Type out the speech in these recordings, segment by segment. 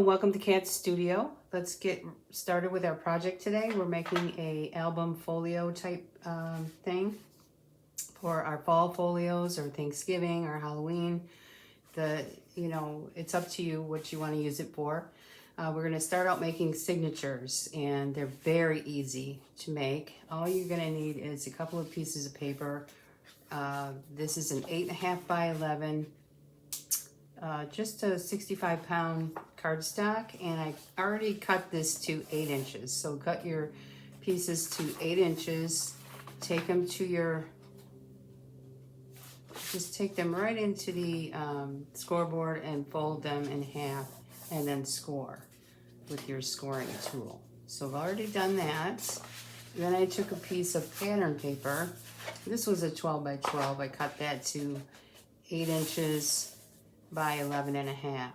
welcome to Cat Studio. Let's get started with our project today. We're making a album folio type thing for our fall folios or Thanksgiving or Halloween. It's up to you what you want to use it for. We're going to start out making signatures, and they're very easy to make. All you're going to need is a couple of pieces of paper. This is an 8.5 by 11. Just a 65-pound cardstock, and I already cut this to 8 inches. So cut your pieces to 8 inches, take them to just take them right into the scoreboard and fold them in half and then score with your scoring tool. So I've already done that. Then I took a piece of pattern paper. This was a 12 by 12. I cut that to 8 inches by 11.5.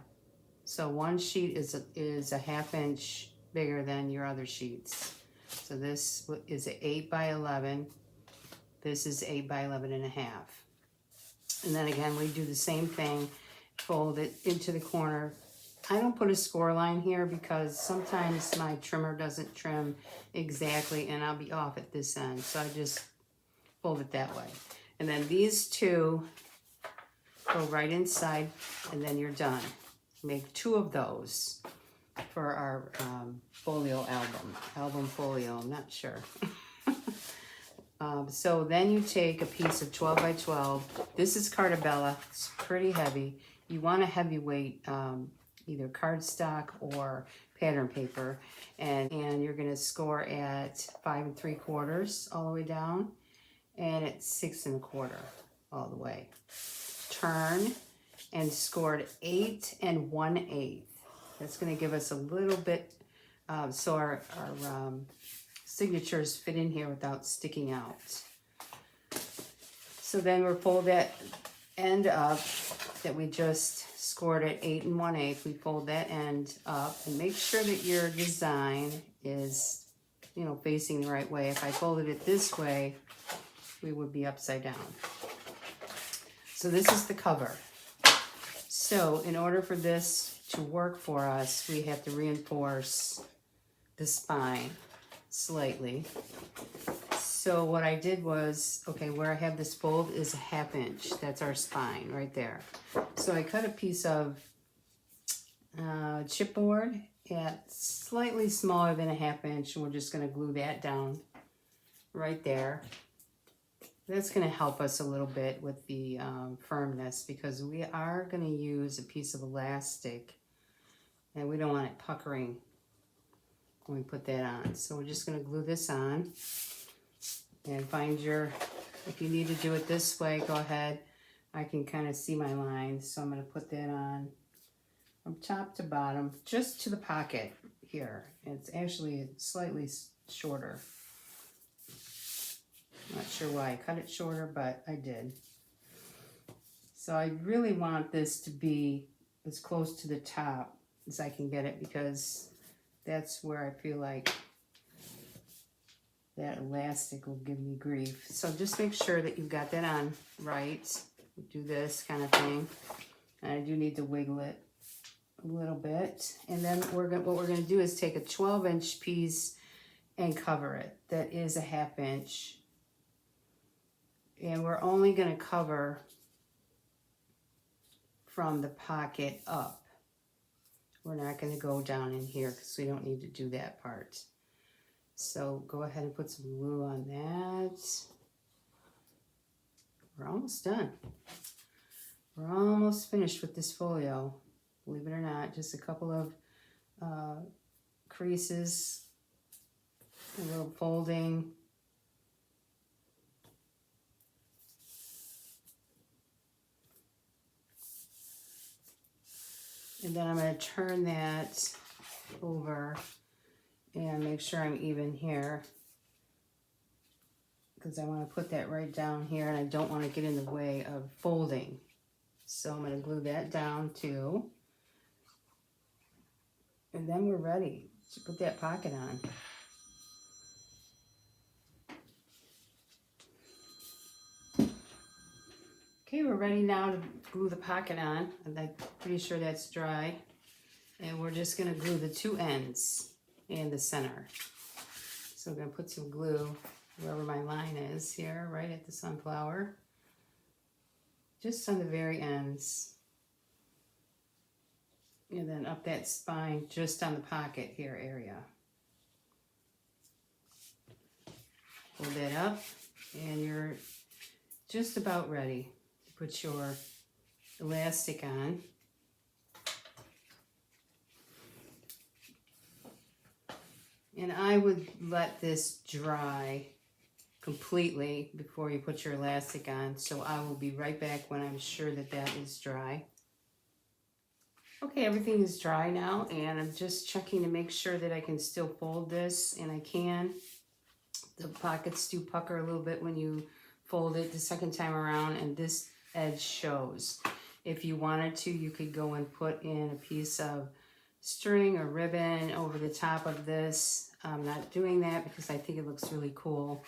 So one sheet is a half inch bigger than your other sheets. So this is an 8 by 11. This is 8 by 11.5. And then again, we do the same thing, fold it into the corner. I don't put a score line here because sometimes my trimmer doesn't trim exactly and I'll be off at this end. So I just fold it that way. And then these two go right inside, and then you're done. Make 2 of those for our folio album folio, I'm not sure. So then you take a piece of 12 by 12. This is Cartabella, it's pretty heavy. You want a heavyweight, either cardstock or pattern paper, and you're gonna score at 5 3/4 all the way down, and at 6 1/4 all the way. Turn and scored 8 1/8. That's going to give us a little bit so our signatures fit in here without sticking out. So then we'll fold that end up that we just scored at 8 1/8. We fold that end up and make sure that your design is, facing the right way. If I folded it this way, we would be upside down. So this is the cover. So in order for this to work for us, we have to reinforce the spine slightly. So what I did was, where I have this fold is a half inch. That's our spine right there. So I cut a piece of chipboard at slightly smaller than a half inch, and we're just going to glue that down right there. That's going to help us a little bit with the firmness, because we are going to use a piece of elastic and we don't want it puckering when we put that on. So we're just going to glue this on and find if you need to do it this way, go ahead. I can kind of see my lines, so I'm going to put that on from top to bottom, just to the pocket here. It's actually slightly shorter. Not sure why I cut it shorter, but I did. So I really want this to be as close to the top as I can get it, because that's where I feel like that elastic will give me grief. So just make sure that you've got that on right. Do this kind of thing. And I do need to wiggle it a little bit. And then what we're going to do is take a 12-inch piece and cover it. That is a half inch. And we're only going to cover from the pocket up. We're not going to go down in here because we don't need to do that part. So go ahead and put some glue on that. We're almost done. We're almost finished with this folio. Believe it or not, just a couple of creases, a little folding. And then I'm going to turn that over and make sure I'm even here, because I want to put that right down here and I don't want to get in the way of folding. So I'm going to glue that down too. And then we're ready to put that pocket on. Okay, we're ready now to glue the pocket on, and I'm pretty sure that's dry. And we're just gonna glue the two ends and the center. So I'm gonna put some glue wherever my line is here, right at the sunflower. Just on the very ends. And then up that spine, just on the pocket here area. Hold that up, and you're just about ready to put your elastic on. And I would let this dry completely before you put your elastic on, so I will be right back when I'm sure that that is dry. Okay, everything is dry now, and I'm just checking to make sure that I can still fold this, and I can. The pockets do pucker a little bit when you fold it the second time around, and this edge shows. If you wanted to, you could go and put in a piece of string or ribbon over the top of this. I'm not doing that because I think it looks really cool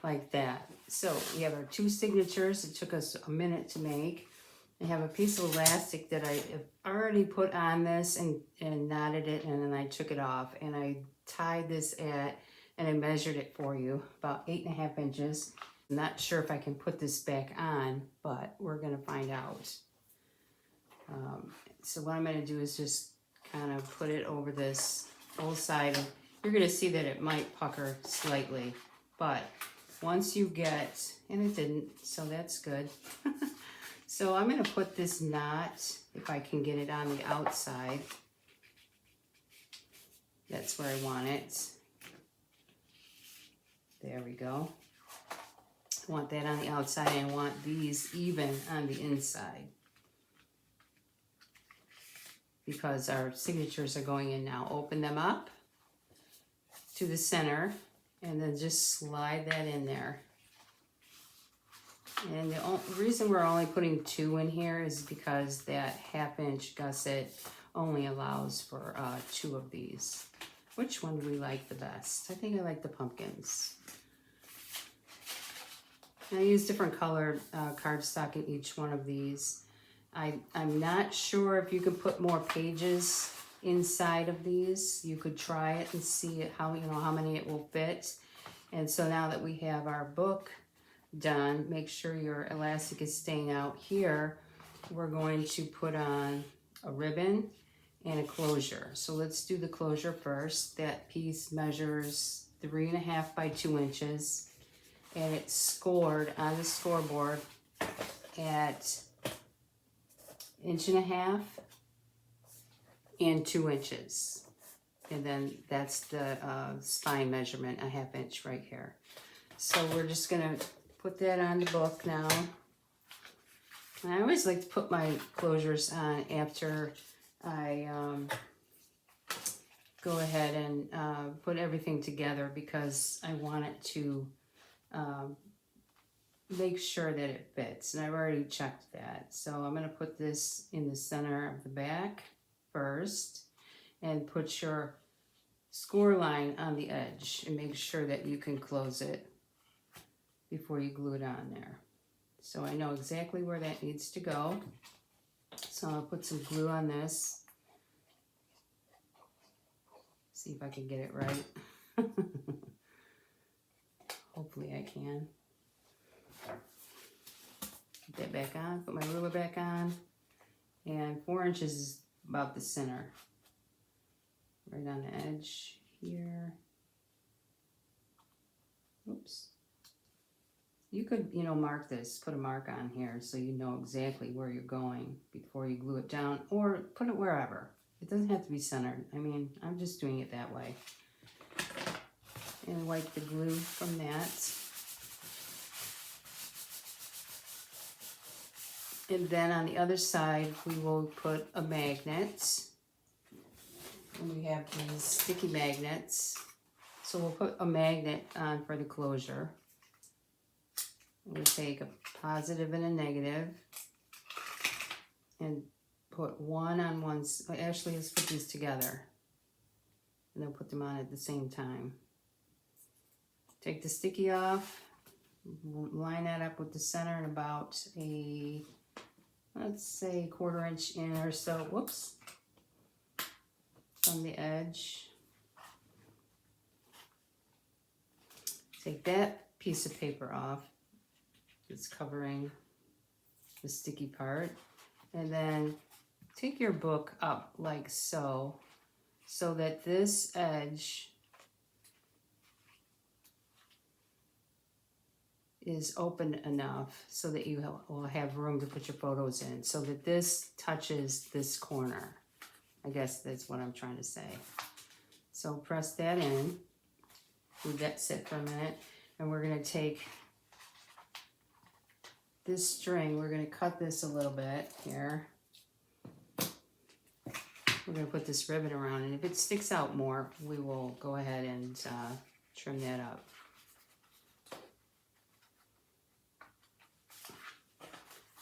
like that. So we have our two signatures. It took us a minute to make. I have a piece of elastic that I have already put on this and knotted it, and then I took it off, and I tied this at, and I measured it for you, about 8.5 inches. I'm not sure if I can put this back on, but we're gonna find out. So what I'm gonna do is just kind of put it over this whole side. You're gonna see that it might pucker slightly, but once you get, and it didn't, so that's good. So I'm gonna put this knot, if I can get it on the outside. That's where I want it. There we go. I want that on the outside, and I want these even on the inside, because our signatures are going in now. Open them up to the center, and then just slide that in there. And the reason we're only putting 2 in here is because that 1/2 inch gusset only allows for 2 of these. Which one do we like the best? I think I like the pumpkins. And I use different colored cardstock in each one of these. I'm not sure if you can put more pages inside of these. You could try it and see how many it will fit. And so now that we have our book done, make sure your elastic is staying out here. We're going to put on a ribbon and a closure. So let's do the closure first. That piece measures 3.5 by 2 inches, and it's scored on the scoreboard at 1.5 and 2 inches. And then that's the spine measurement, 1/2 inch right here. So we're just gonna put that on the book now. And I always like to put my closures on after I go ahead and put everything together, because I want it to make sure that it fits. And I've already checked that. So I'm gonna put this in the center of the back first, and put your score line on the edge, and make sure that you can close it before you glue it on there. So I know exactly where that needs to go. So I'll put some glue on this. See if I can get it right. Hopefully I can. Put that back on, put my ruler back on. And 4 inches is about the center. Right on the edge here. Oops. You could, mark this, put a mark on here so you know exactly where you're going before you glue it down, or put it wherever. It doesn't have to be centered. I mean, I'm just doing it that way. And wipe the glue from that. And then on the other side, we will put a magnet. And we have these sticky magnets. So we'll put a magnet on for the closure. We'll take a positive and a negative and put one on one. Actually, let's put these together and then put them on at the same time. Take the sticky off, line that up with the center, and about let's say 1/4 inch in or so. Whoops. from the edge. Take that piece of paper off. It's covering the sticky part. And then take your book up like so, so that this edge is open enough so that you will have room to put your photos in, so that this touches this corner. I guess that's what I'm trying to say. So press that in, leave that sit for a minute, and we're gonna take this string, we're gonna cut this a little bit here. We're gonna put this ribbon around, and if it sticks out more, we will go ahead and trim that up.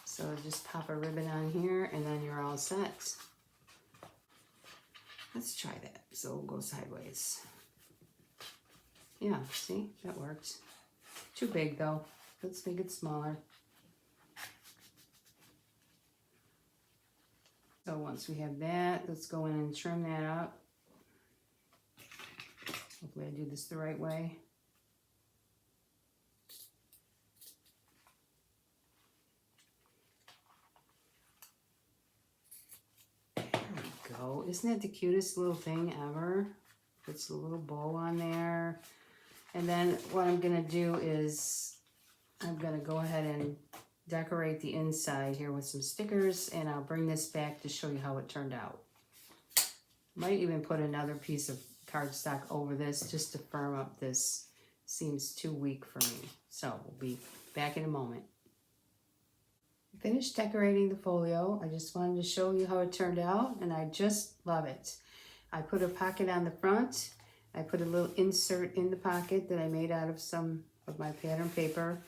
So just pop a ribbon on here, and then you're all set. Let's try that. So we'll go sideways. Yeah, see, that worked. Too big though. Let's make it smaller. So once we have that, let's go in and trim that up. Hopefully I do this the right way. Go. Isn't that the cutest little thing ever? Puts a little bow on there. And then what I'm going to do is I'm going to go ahead and decorate the inside here with some stickers, and I'll bring this back to show you how it turned out. Might even put another piece of cardstock over this just to firm up this. Seems too weak for me. So we'll be back in a moment. Finished decorating the folio. I just wanted to show you how it turned out, and I just love it. I put a pocket on the front. I put a little insert in the pocket that I made out of some of my pattern paper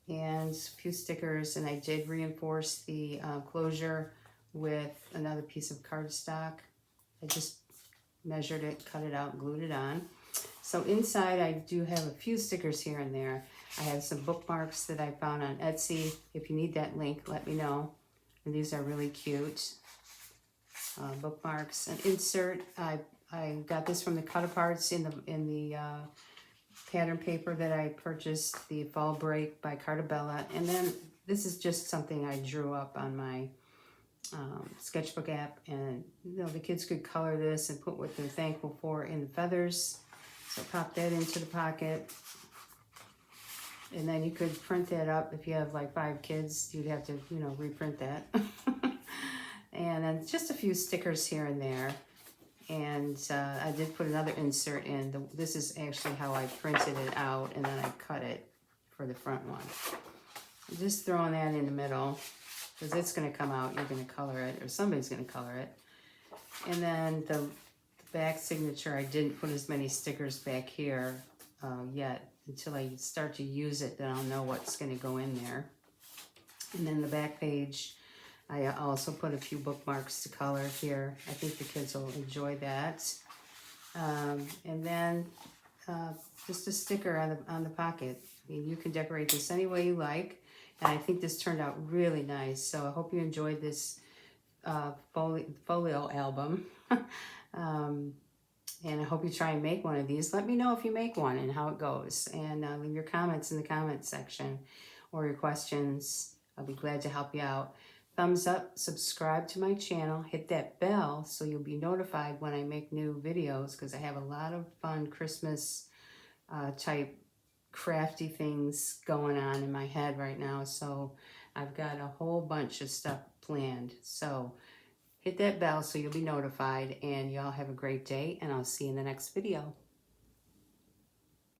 and a few stickers, and I did reinforce the closure with another piece of cardstock. I just measured it, cut it out, and glued it on. So inside I do have a few stickers here and there. I have some bookmarks that I found on Etsy. If you need that link, let me know. And these are really cute. Bookmarks. An insert. I got this from the cut-aparts in the pattern paper that I purchased, the Fall Break by Cartabella. And then this is just something I drew up on my sketchbook app. And you know, the kids could color this and put what they're thankful for in the feathers. So pop that into the pocket. And then you could print that up. If you have like 5 kids, you'd have to, you know, reprint that. And then just a few stickers here and there. And I did put another insert in. This is actually how I printed it out, and then I cut it for the front one. I'm just throwing that in the middle, because it's going to come out. You're going to color it, or somebody's going to color it. And then the back signature, I didn't put as many stickers back here yet. Until I start to use it, then I'll know what's going to go in there. And then the back page, I also put a few bookmarks to color here. I think the kids will enjoy that. And then just a sticker on the pocket. I mean, you can decorate this any way you like. And I think this turned out really nice. So I hope you enjoyed this folio album. And I hope you try and make one of these. Let me know if you make one and how it goes. And leave your comments in the comments section or your questions. I'll be glad to help you out. Thumbs up, subscribe to my channel, hit that bell so you'll be notified when I make new videos, because I have a lot of fun Christmas type crafty things going on in my head right now. So I've got a whole bunch of stuff planned. So hit that bell so you'll be notified, and y'all have a great day, and I'll see you in the next video.